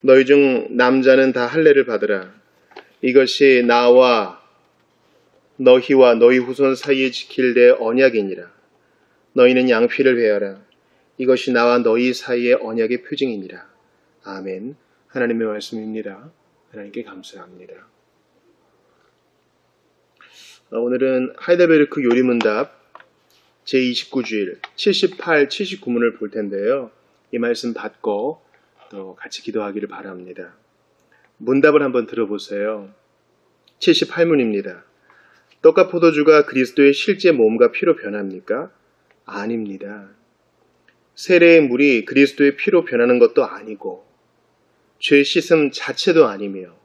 너희 중 남자는 다 할례를 받으라. 이것이 나와 너희와 너희 후손 사이에 지킬 내 언약이니라. 너희는 양피를 베어라. 이것이 나와 너희 사이의 언약의 표징이니라. 아멘. 하나님의 말씀입니다. 하나님께 감사합니다. 오늘은 하이델베르크 요리문답 제29주일 78, 79문을 볼 텐데요. 이 말씀 받고 또 같이 기도하기를 바랍니다. 문답을 한번 들어보세요. 78문입니다. 떡과 포도주가 그리스도의 실제 몸과 피로 변합니까? 아닙니다. 세례의 물이 그리스도의 피로 변하는 것도 아니고 죄 씻음 자체도 아니며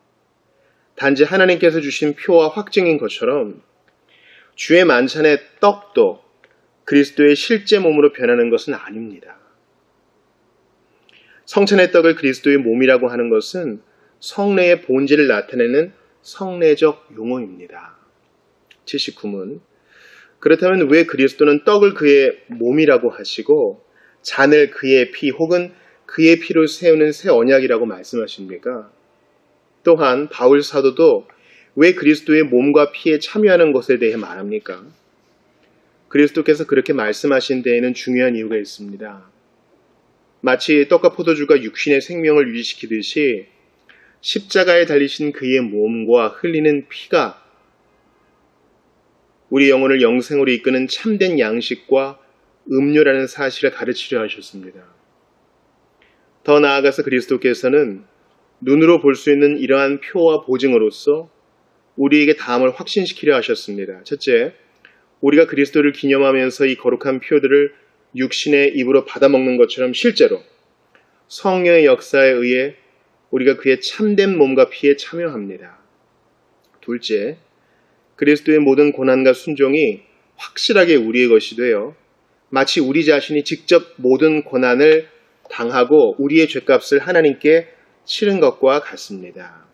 단지 하나님께서 주신 표와 확증인 것처럼 주의 만찬의 떡도 그리스도의 실제 몸으로 변하는 것은 아닙니다. 성찬의 떡을 그리스도의 몸이라고 하는 것은 성례의 본질을 나타내는 성례적 용어입니다. 79문. 그렇다면 왜 그리스도는 떡을 그의 몸이라고 하시고 잔을 그의 피 혹은 그의 피로 세우는 새 언약이라고 말씀하십니까? 또한 바울 사도도 왜 그리스도의 몸과 피에 참여하는 것에 대해 말합니까? 그리스도께서 그렇게 말씀하신 데에는 중요한 이유가 있습니다. 마치 떡과 포도주가 육신의 생명을 유지시키듯이 십자가에 달리신 그의 몸과 흘리는 피가 우리 영혼을 영생으로 이끄는 참된 양식과 음료라는 사실을 가르치려 하셨습니다. 더 나아가서 그리스도께서는 눈으로 볼 수 있는 이러한 표와 보증으로서 우리에게 다음을 확신시키려 하셨습니다. 첫째, 우리가 그리스도를 기념하면서 이 거룩한 표들을 육신의 입으로 받아먹는 것처럼 실제로 성령의 역사에 의해 우리가 그의 참된 몸과 피에 참여합니다. 둘째, 그리스도의 모든 고난과 순종이 확실하게 우리의 것이 되어 마치 우리 자신이 직접 모든 고난을 당하고 우리의 죗값을 하나님께 치른 것과 같습니다.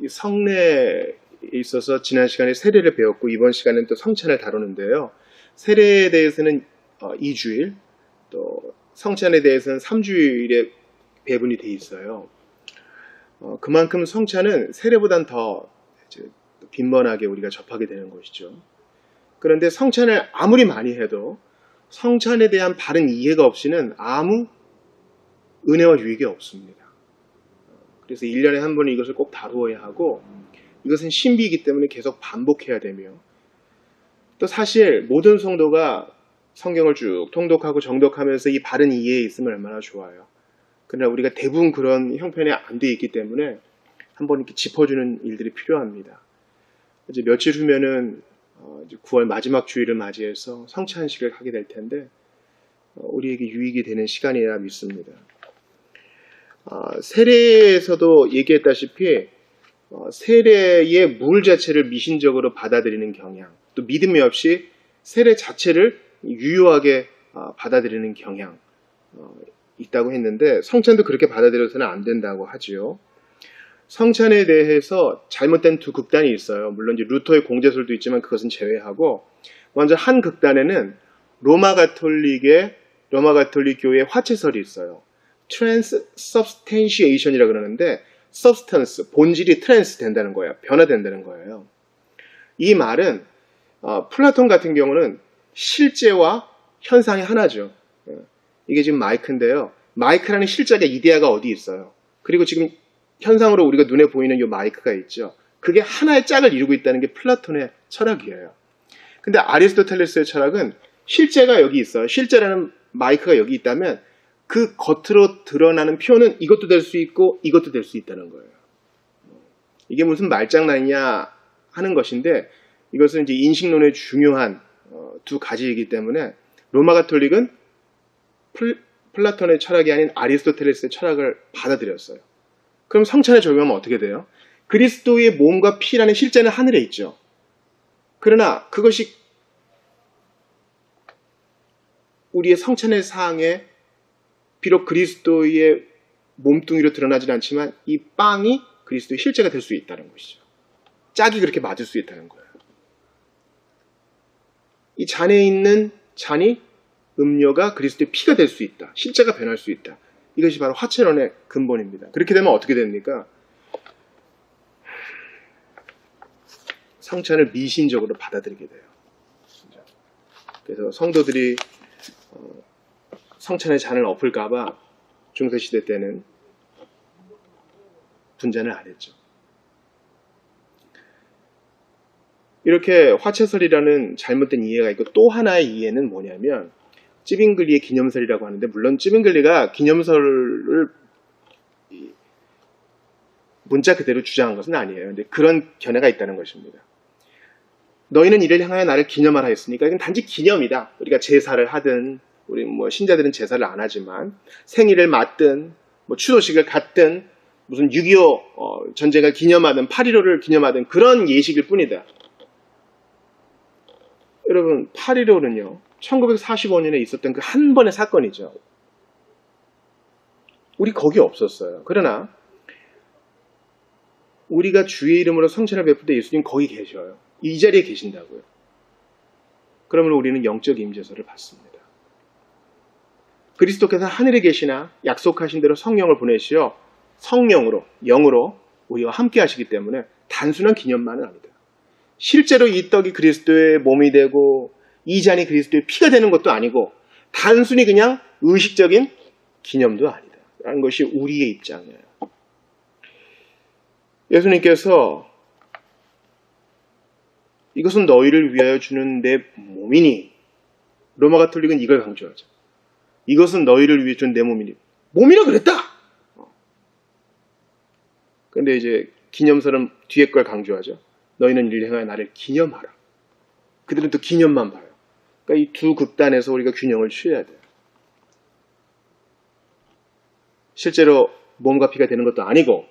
이 성례에 있어서 지난 시간에 세례를 배웠고 이번 시간에는 또 성찬을 다루는데요. 세례에 대해서는 2주일, 또 성찬에 대해서는 3주일에 배분이 돼 있어요. 그만큼 성찬은 세례보단 더 빈번하게 우리가 접하게 되는 것이죠. 그런데 성찬을 아무리 많이 해도 성찬에 대한 바른 이해가 없이는 아무 은혜와 유익이 없습니다. 그래서 1년에 한 번은 이것을 꼭 다루어야 하고 이것은 신비이기 때문에 계속 반복해야 되며 또 사실 모든 성도가 성경을 쭉 통독하고 정독하면서 이 바른 이해에 있으면 얼마나 좋아요. 그러나 우리가 대부분 그런 형편에 안 돼 있기 때문에 한번 이렇게 짚어주는 일들이 필요합니다. 이제 며칠 후면은 9월 마지막 주일을 맞이해서 성찬식을 하게 될 텐데 우리에게 유익이 되는 시간이라 믿습니다. 세례에서도 얘기했다시피 세례의 물 자체를 미신적으로 받아들이는 경향, 또 믿음이 없이 세례 자체를 유효하게 받아들이는 경향 있다고 했는데 성찬도 그렇게 받아들여서는 안 된다고 하지요. 성찬에 대해서 잘못된 두 극단이 있어요. 물론 이제 루터의 공제설도 있지만 그것은 제외하고 먼저 한 극단에는 로마 가톨릭 교회의 화채설이 있어요. transubstantiation이라고 그러는데 substance, 본질이 trans 된다는 거예요. 변화된다는 거예요. 이 말은 플라톤 같은 경우는 실제와 현상이 하나죠. 이게 지금 마이크인데요. 마이크라는 실제가 이데아가 어디 있어요. 그리고 지금 현상으로 우리가 눈에 보이는 이 마이크가 있죠. 그게 하나의 짝을 이루고 있다는 게 플라톤의 철학이에요. 근데 아리스토텔레스의 철학은 실제가 여기 있어요. 실제라는 마이크가 여기 있다면 그 겉으로 드러나는 표는 이것도 될 수 있고 이것도 될 수 있다는 거예요. 이게 무슨 말장난이냐 하는 것인데 이것은 이제 인식론의 중요한 두 가지이기 때문에 로마 가톨릭은 플라톤의 철학이 아닌 아리스토텔레스의 철학을 받아들였어요. 그럼 성찬에 적용하면 어떻게 돼요? 그리스도의 몸과 피라는 실제는 하늘에 있죠. 그러나 그것이 우리의 성찬의 사항에 비록 그리스도의 몸뚱이로 드러나진 않지만 이 빵이 그리스도의 실제가 될 수 있다는 것이죠. 짝이 그렇게 맞을 수 있다는 거예요. 이 잔에 있는 잔이 음료가 그리스도의 피가 될 수 있다. 실제가 변할 수 있다. 이것이 바로 화채론의 근본입니다. 그렇게 되면 어떻게 됩니까? 성찬을 미신적으로 받아들이게 돼요. 그래서 성도들이 성찬의 잔을 엎을까봐 중세시대 때는 분잔을 안 했죠. 이렇게 화채설이라는 잘못된 이해가 있고, 또 하나의 이해는 뭐냐면 찌빙글리의 기념설이라고 하는데, 물론 찌빙글리가 기념설을 문자 그대로 주장한 것은 아니에요. 근데 그런 견해가 있다는 것입니다. 너희는 이를 향하여 나를 기념하라 했으니까 이건 단지 기념이다. 우리가 제사를 하든, 우리 신자들은 제사를 안 하지만 생일을 맞든 추도식을 갖든 무슨 6.25 전쟁을 기념하든 8.15를 기념하든 그런 예식일 뿐이다. 여러분, 8.15는요 1945년에 있었던 그 한 번의 사건이죠. 우리 거기 없었어요. 그러나 우리가 주의 이름으로 성찬을 베풀 때 예수님 거기 계셔요. 이 자리에 계신다고요. 그러면 우리는 영적 임재서를 받습니다. 그리스도께서 하늘에 계시나 약속하신 대로 성령을 보내시어 성령으로, 영으로 우리와 함께 하시기 때문에 단순한 기념만은 아니다. 실제로 이 떡이 그리스도의 몸이 되고 이 잔이 그리스도의 피가 되는 것도 아니고 단순히 그냥 의식적인 기념도 아니다. 라는 것이 우리의 입장이에요. 예수님께서 이것은 너희를 위하여 주는 내 몸이니, 로마 가톨릭은 이걸 강조하죠. 이것은 너희를 위해 준 내 몸이니. 몸이라 그랬다! 그런데 이제 기념설은 뒤에 걸 강조하죠. 너희는 이를 행하여 나를 기념하라. 그들은 또 기념만 봐요. 그러니까 이 두 극단에서 우리가 균형을 취해야 돼요. 실제로 몸과 피가 되는 것도 아니고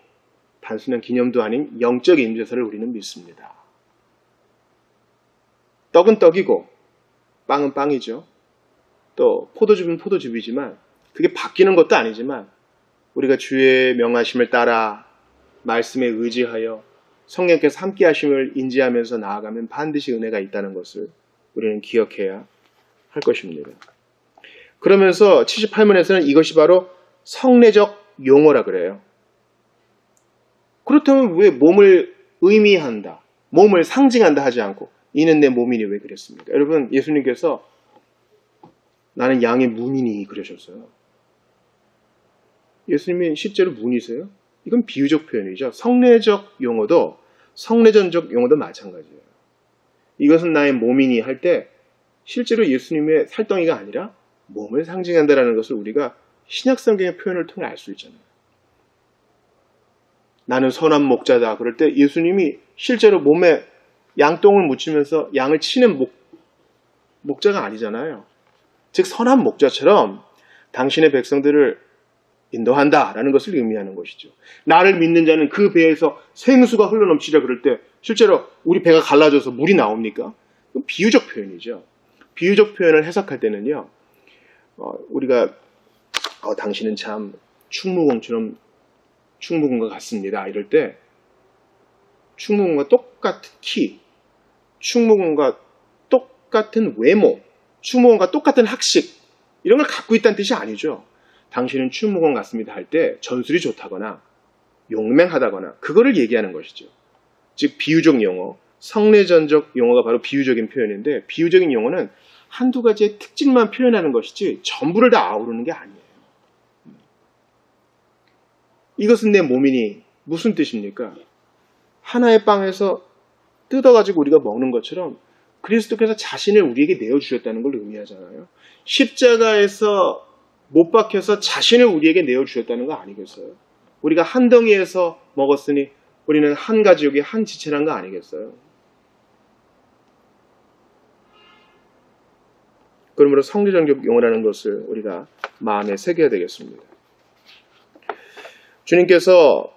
단순한 기념도 아닌 영적 임재서를 우리는 믿습니다. 떡은 떡이고 빵은 빵이죠. 또 포도즙은 포도즙이지만 그게 바뀌는 것도 아니지만 우리가 주의 명하심을 따라 말씀에 의지하여 성령께서 함께 하심을 인지하면서 나아가면 반드시 은혜가 있다는 것을 우리는 기억해야 할 것입니다. 그러면서 78문에서는 이것이 바로 성례적 용어라 그래요. 그렇다면 왜 몸을 의미한다, 몸을 상징한다 하지 않고 이는 내 몸이니 왜 그랬습니까? 여러분, 예수님께서 나는 양의 문이니 그러셨어요. 예수님이 실제로 문이세요? 이건 비유적 표현이죠. 성례적 용어도 성례전적 용어도 마찬가지예요. 이것은 나의 몸이니 할 때 실제로 예수님의 살덩이가 아니라 몸을 상징한다는 것을 우리가 신약성경의 표현을 통해 알 수 있잖아요. 나는 선한 목자다 그럴 때 예수님이 실제로 몸에 양똥을 묻히면서 양을 치는 목자가 아니잖아요. 즉 선한 목자처럼 당신의 백성들을 인도한다라는 것을 의미하는 것이죠. 나를 믿는 자는 그 배에서 생수가 흘러넘치려 그럴 때 실제로 우리 배가 갈라져서 물이 나옵니까? 비유적 표현이죠. 비유적 표현을 해석할 때는요, 우리가 당신은 참 충무공처럼 충무공과 같습니다. 이럴 때 충무공과 똑같은 키, 충무공과 똑같은 외모, 충무공과 똑같은 학식 이런 걸 갖고 있다는 뜻이 아니죠. 당신은 충무공 같습니다 할 때 전술이 좋다거나 용맹하다거나 그거를 얘기하는 것이죠. 즉 비유적 용어, 성례전적 용어가 바로 비유적인 표현인데 비유적인 용어는 한두 가지의 특징만 표현하는 것이지 전부를 다 아우르는 게 아니에요. 이것은 내 몸이니 무슨 뜻입니까? 하나의 빵에서 뜯어가지고 우리가 먹는 것처럼 그리스도께서 자신을 우리에게 내어주셨다는 걸 의미하잖아요. 십자가에서 못 박혀서 자신을 우리에게 내어주셨다는 거 아니겠어요? 우리가 한 덩이에서 먹었으니 우리는 한 가족이 한 지체란 거 아니겠어요? 그러므로 성례전적 용어라는 것을 우리가 마음에 새겨야 되겠습니다. 주님께서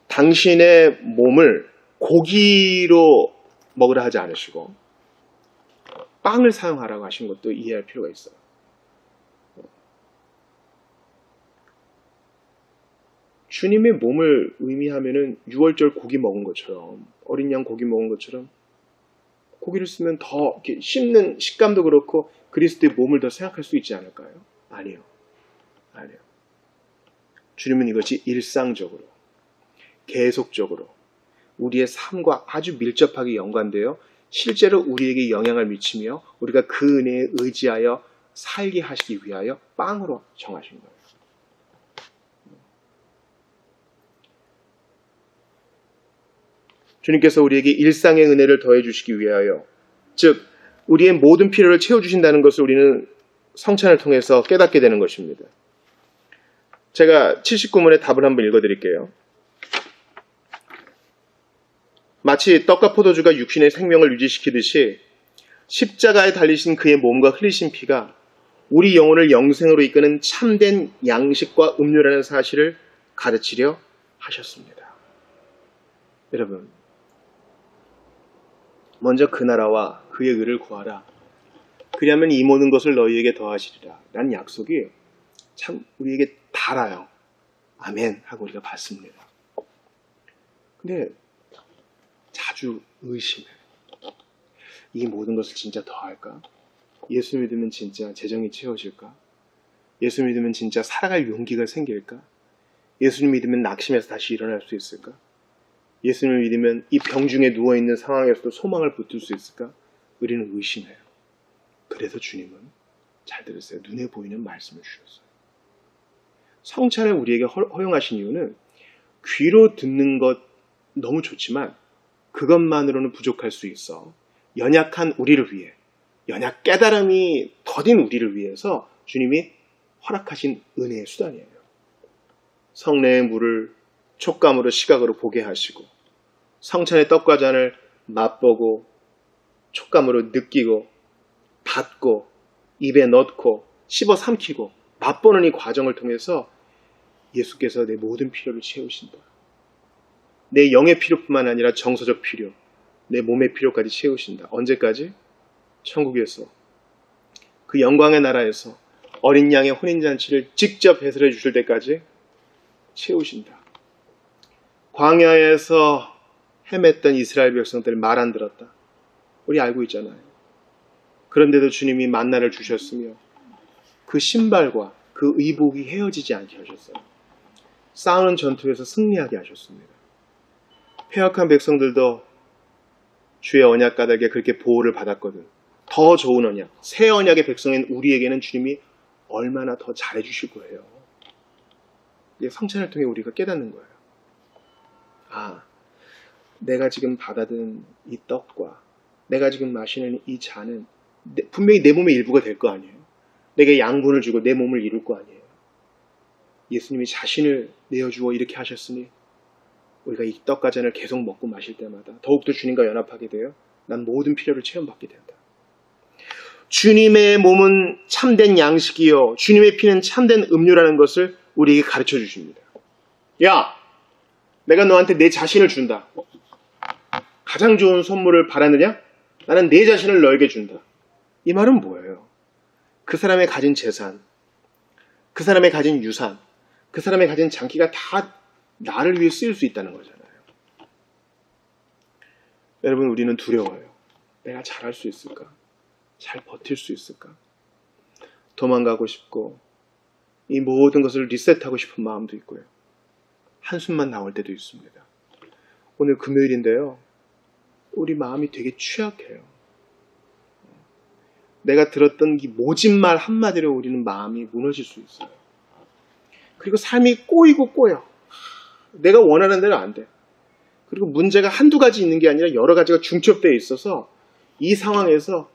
당신의 몸을 고기로 먹으라 하지 않으시고 빵을 사용하라고 하신 것도 이해할 필요가 있어요. 주님의 몸을 의미하면은 6월절 고기 먹은 것처럼, 어린 양 고기 먹은 것처럼 고기를 쓰면 더 이렇게 씹는 식감도 그렇고 그리스도의 몸을 더 생각할 수 있지 않을까요? 아니요. 주님은 이것이 일상적으로, 계속적으로 우리의 삶과 아주 밀접하게 연관되어 실제로 우리에게 영향을 미치며 우리가 그 은혜에 의지하여 살게 하시기 위하여 빵으로 정하신 거예요. 주님께서 우리에게 일상의 은혜를 더해 주시기 위하여, 즉 우리의 모든 필요를 채워주신다는 것을 우리는 성찬을 통해서 깨닫게 되는 것입니다. 제가 79문의 답을 한번 읽어드릴게요. 마치 떡과 포도주가 육신의 생명을 유지시키듯이 십자가에 달리신 그의 몸과 흘리신 피가 우리 영혼을 영생으로 이끄는 참된 양식과 음료라는 사실을 가르치려 하셨습니다. 여러분, 먼저 그 나라와 그의 의를 구하라. 그리하면 이 모든 것을 너희에게 더하시리라. 라는 약속이 참 우리에게 달아요. 아멘 하고 우리가 받습니다. 근데 자주 의심해요. 이 모든 것을 진짜 더할까? 예수 믿으면 진짜 재정이 채워질까? 예수 믿으면 진짜 살아갈 용기가 생길까? 예수님 믿으면 낙심해서 다시 일어날 수 있을까? 예수님을 믿으면 이 병중에 누워있는 상황에서도 소망을 붙들 수 있을까? 우리는 의심해요. 그래서 주님은, 잘 들으세요, 눈에 보이는 말씀을 주셨어요. 성찬을 우리에게 허용하신 이유는 귀로 듣는 것 너무 좋지만 그것만으로는 부족할 수 있어. 연약한 우리를 위해, 연약 깨달음이 더딘 우리를 위해서 주님이 허락하신 은혜의 수단이에요. 성례의 물을 촉감으로 시각으로 보게 하시고, 성찬의 떡과 잔을 맛보고 촉감으로 느끼고 받고 입에 넣고 씹어 삼키고 맛보는 이 과정을 통해서 예수께서 내 모든 필요를 채우신다. 내 영의 필요뿐만 아니라 정서적 필요, 내 몸의 필요까지 채우신다. 언제까지? 천국에서, 그 영광의 나라에서 어린 양의 혼인잔치를 직접 해설해 주실 때까지 채우신다. 광야에서 헤맸던 이스라엘 백성들 말 안 들었다. 우리 알고 있잖아요. 그런데도 주님이 만나를 주셨으며 그 신발과 그 의복이 헤어지지 않게 하셨어요. 싸우는 전투에서 승리하게 하셨습니다. 패역한 백성들도 주의 언약 까닭에 그렇게 보호를 받았거든. 더 좋은 언약, 새 언약의 백성인 우리에게는 주님이 얼마나 더 잘해주실 거예요. 이게 성찬을 통해 우리가 깨닫는 거예요. 아, 내가 지금 받아든 이 떡과 내가 지금 마시는 이 잔은 분명히 내 몸의 일부가 될 거 아니에요. 내게 양분을 주고 내 몸을 이룰 거 아니에요. 예수님이 자신을 내어주어 이렇게 하셨으니 우리가 이 떡과 잔을 계속 먹고 마실 때마다 더욱더 주님과 연합하게 되어 난 모든 필요를 체험받게 된다. 주님의 몸은 참된 양식이요 주님의 피는 참된 음료라는 것을 우리에게 가르쳐 주십니다. 야, 내가 너한테 내 자신을 준다. 가장 좋은 선물을 바라느냐? 나는 내 자신을 너에게 준다. 이 말은 뭐예요? 그 사람의 가진 재산, 그 사람의 가진 유산, 그 사람의 가진 장기가 다 나를 위해 쓰일 수 있다는 거잖아요. 여러분, 우리는 두려워요. 내가 잘할 수 있을까? 잘 버틸 수 있을까? 도망가고 싶고 이 모든 것을 리셋하고 싶은 마음도 있고요. 한숨만 나올 때도 있습니다. 오늘 금요일인데요. 우리 마음이 되게 취약해요. 내가 들었던 이 모진 말 한마디로 우리는 마음이 무너질 수 있어요. 그리고 삶이 꼬이고 꼬여. 내가 원하는 대로 안 돼. 그리고 문제가 한두 가지 있는 게 아니라 여러 가지가 중첩되어 있어서 이 상황에서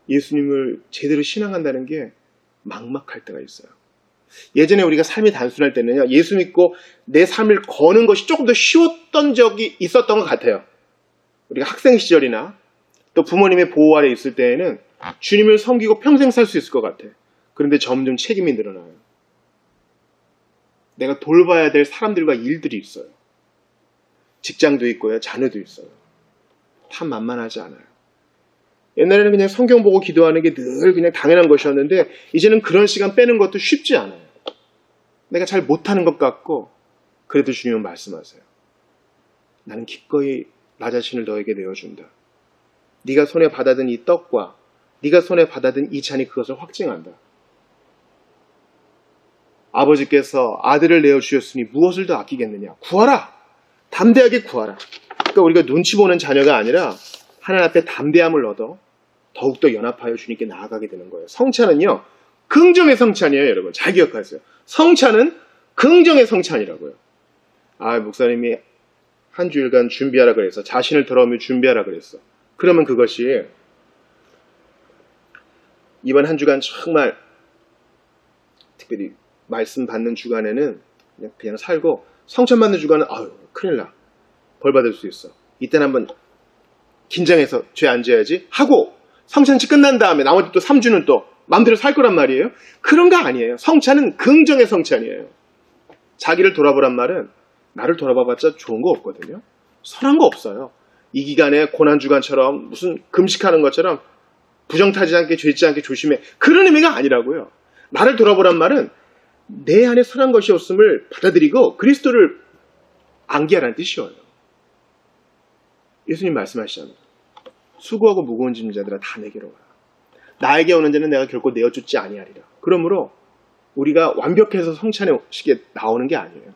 예수님을 제대로 신앙한다는 게 막막할 때가 있어요. 예전에 우리가 삶이 단순할 때는요, 예수 믿고 내 삶을 거는 것이 조금 더 쉬웠던 적이 있었던 것 같아요. 우리가 학생 시절이나 또 부모님의 보호 아래 있을 때에는 주님을 섬기고 평생 살 수 있을 것 같아. 그런데 점점 책임이 늘어나요. 내가 돌봐야 될 사람들과 일들이 있어요. 직장도 있고요, 자녀도 있어요. 참 만만하지 않아요. 옛날에는 그냥 성경 보고 기도하는 게 늘 그냥 당연한 것이었는데 이제는 그런 시간 빼는 것도 쉽지 않아요. 내가 잘 못하는 것 같고 그래도 주님은 말씀하세요. 나는 기꺼이 나 자신을 너에게 내어준다. 네가 손에 받아든 이 떡과 네가 손에 받아든 이 잔이 그것을 확증한다. 아버지께서 아들을 내어주셨으니 무엇을 더 아끼겠느냐. 구하라. 담대하게 구하라. 그러니까 우리가 눈치 보는 자녀가 아니라 하나님 앞에 담대함을 얻어 더욱더 연합하여 주님께 나아가게 되는 거예요. 성찬은요, 긍정의 성찬이에요, 여러분. 잘 기억하세요. 성찬은 긍정의 성찬이라고요. 목사님이 한 주일간 준비하라 그래서, 자신을 돌아오며 준비하라 그랬어. 그러면 그것이 이번 한 주간 정말 특별히 말씀 받는 주간에는 그냥 살고, 성찬 받는 주간은 큰일 나. 벌 받을 수 있어. 이때는 한번 긴장해서 죄 안 지어야지 하고, 성찬치 끝난 다음에 나머지 또 3주는 또 마음대로 살 거란 말이에요. 그런 거 아니에요. 성찬은 긍정의 성찬이에요. 자기를 돌아보란 말은 나를 돌아봐봤자 좋은 거 없거든요. 선한 거 없어요. 이 기간에 고난주간처럼 무슨 금식하는 것처럼 부정타지 않게 죄짓지 않게 조심해. 그런 의미가 아니라고요. 나를 돌아보란 말은 내 안에 선한 것이 없음을 받아들이고 그리스도를 암기하라는 뜻이에요. 예수님 말씀하시잖아요. 수고하고 무거운 짐 자들아 다 내게로 와라. 나에게 오는 자는 내가 결코 내어주지 아니하리라. 그러므로 우리가 완벽해서 성찬의 식에 나오는 게 아니에요.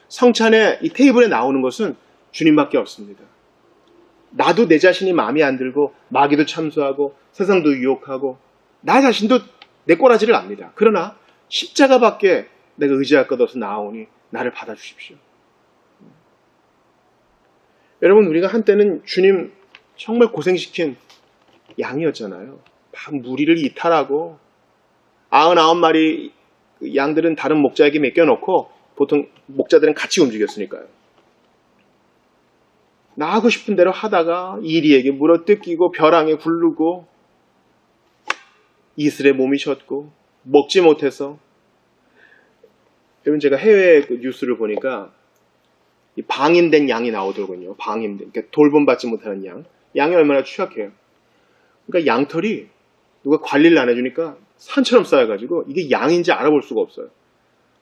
성찬의 이 테이블에 나오는 것은 주님밖에 없습니다. 나도 내 자신이 마음에 안 들고 마귀도 참소하고 세상도 유혹하고 나 자신도 내 꼬라지를 압니다. 그러나 십자가밖에 내가 의지할 것 없어 나오니 나를 받아주십시오. 여러분, 우리가 한때는 주님 정말 고생시킨 양이었잖아요. 막 무리를 이탈하고 99마리 양들은 다른 목자에게 맡겨놓고 보통 목자들은 같이 움직였으니까요. 나 하고 싶은 대로 하다가 이리에게 물어뜯기고 벼랑에 굴르고 이슬에 몸이 셨고 먹지 못해서. 여러분, 제가 해외 뉴스를 보니까 방임된 양이 나오더군요. 방임된, 그러니까 돌봄받지 못하는 양. 양이 얼마나 취약해요. 그러니까 양털이 누가 관리를 안 해주니까 산처럼 쌓여가지고 이게 양인지 알아볼 수가 없어요.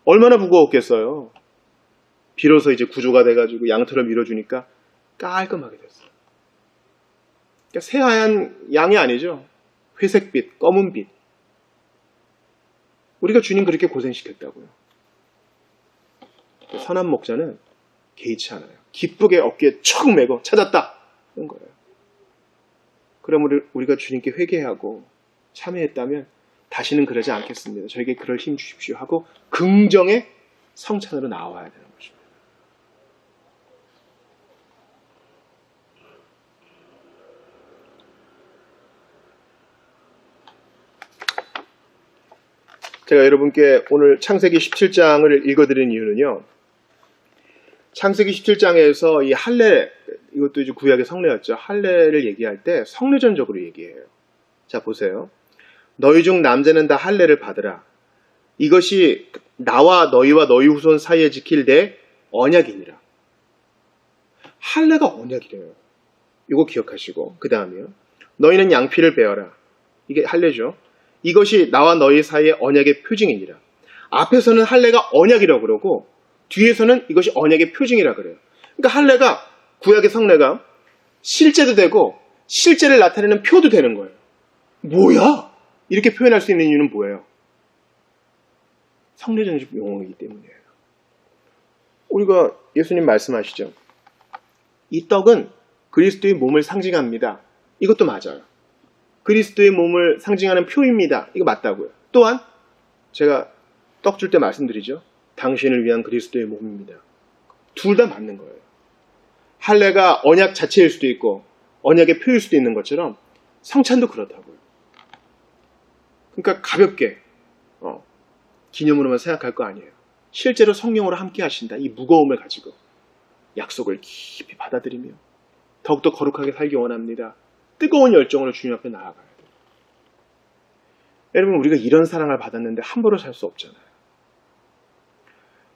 얼마나 무거웠겠어요. 비로소 이제 구조가 돼가지고 양털을 밀어주니까 깔끔하게 됐어요. 그러니까 새하얀 양이 아니죠. 회색빛, 검은빛. 우리가 주님 그렇게 고생시켰다고요. 선한 목자는 개의치 않아요. 기쁘게 어깨에 척 메고 찾았다. 그런 거예요. 그럼 우리가 주님께 회개하고 참회했다면 다시는 그러지 않겠습니다. 저에게 그럴 힘 주십시오 하고 긍정의 성찬으로 나와야 되는 것입니다. 제가 여러분께 오늘 창세기 17장을 읽어드린 이유는요. 창세기 17장에서 이 할례, 이것도 이제 구약의 성례였죠. 할례를 얘기할 때 성례전적으로 얘기해요. 자, 보세요. 너희 중 남자는 다 할례를 받으라. 이것이 나와 너희와 너희 후손 사이에 지킬 내 언약이니라. 할례가 언약이래요. 이거 기억하시고, 그 다음에요. 너희는 양피를 베어라. 이게 할례죠. 이것이 나와 너희 사이의 언약의 표징이니라. 앞에서는 할례가 언약이라고 그러고 뒤에서는 이것이 언약의 표징이라 그래요. 그러니까 할례가, 구약의 성례가 실제도 되고 실제를 나타내는 표도 되는 거예요. 뭐야? 이렇게 표현할 수 있는 이유는 뭐예요? 성례전식 용어이기 때문이에요. 우리가 예수님 말씀하시죠. 이 떡은 그리스도의 몸을 상징합니다. 이것도 맞아요. 그리스도의 몸을 상징하는 표입니다. 이거 맞다고요. 또한 제가 떡 줄 때 말씀드리죠. 당신을 위한 그리스도의 몸입니다. 둘 다 맞는 거예요. 할례가 언약 자체일 수도 있고 언약의 표일 수도 있는 것처럼 성찬도 그렇다고요. 그러니까 가볍게 기념으로만 생각할 거 아니에요. 실제로 성령으로 함께 하신다. 이 무거움을 가지고 약속을 깊이 받아들이며 더욱더 거룩하게 살기 원합니다. 뜨거운 열정으로 주님 앞에 나아가야 돼요. 여러분, 우리가 이런 사랑을 받았는데 함부로 살 수 없잖아요.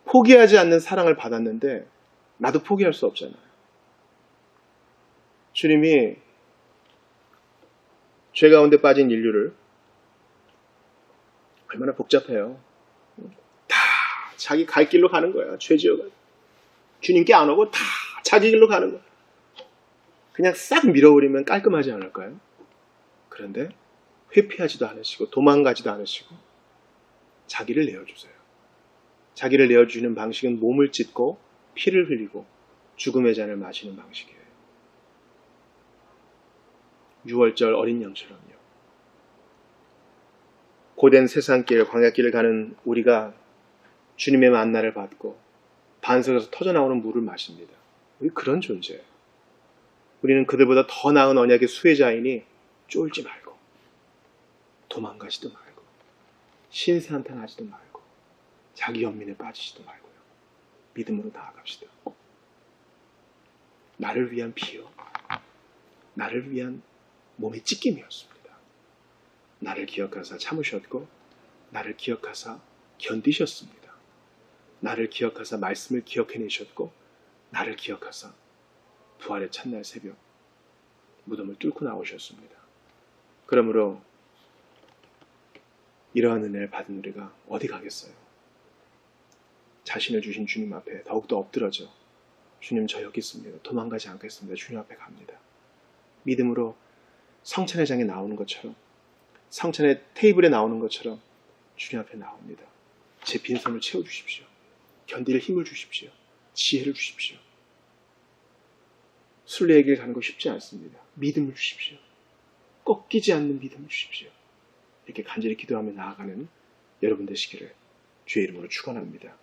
포기하지 않는 사랑을 받았는데 나도 포기할 수 없잖아요. 주님이 죄 가운데 빠진 인류를, 얼마나 복잡해요. 다 자기 갈 길로 가는 거야. 죄 지어가지고. 주님께 안 오고 다 자기 길로 가는 거야. 그냥 싹 밀어버리면 깔끔하지 않을까요? 그런데 회피하지도 않으시고 도망가지도 않으시고 자기를 내어주세요. 자기를 내어주는 방식은 몸을 찢고 피를 흘리고 죽음의 잔을 마시는 방식이에요. 6월절 어린 양처럼요. 고된 세상길, 광야길을 가는 우리가 주님의 만나를 받고 반석에서 터져나오는 물을 마십니다. 우리 그런 존재예요. 우리는 그들보다 더 나은 언약의 수혜자이니 쫄지 말고 도망가지도 말고 신세한탄하지도 말고 자기 연민에 빠지지도 말고요. 믿음으로 나아갑시다. 나를 위한 피요. 나를 위한 몸의 찢김이었습니다. 나를 기억하사 참으셨고 나를 기억하사 견디셨습니다. 나를 기억하사 말씀을 기억해내셨고 나를 기억하사 부활의 첫날 새벽 무덤을 뚫고 나오셨습니다. 그러므로 이러한 은혜를 받은 우리가 어디 가겠어요? 자신을 주신 주님 앞에 더욱더 엎드러져 주님 저 여기 있습니다. 도망가지 않겠습니다. 주님 앞에 갑니다. 믿음으로 성찬의 장에 나오는 것처럼 성찬의 테이블에 나오는 것처럼 주님 앞에 나옵니다. 제 빈손을 채워주십시오. 견딜 힘을 주십시오. 지혜를 주십시오. 순례의 길 가는 거 쉽지 않습니다. 믿음을 주십시오. 꺾이지 않는 믿음을 주십시오. 이렇게 간절히 기도하며 나아가는 여러분 되시기를 주의 이름으로 축원합니다.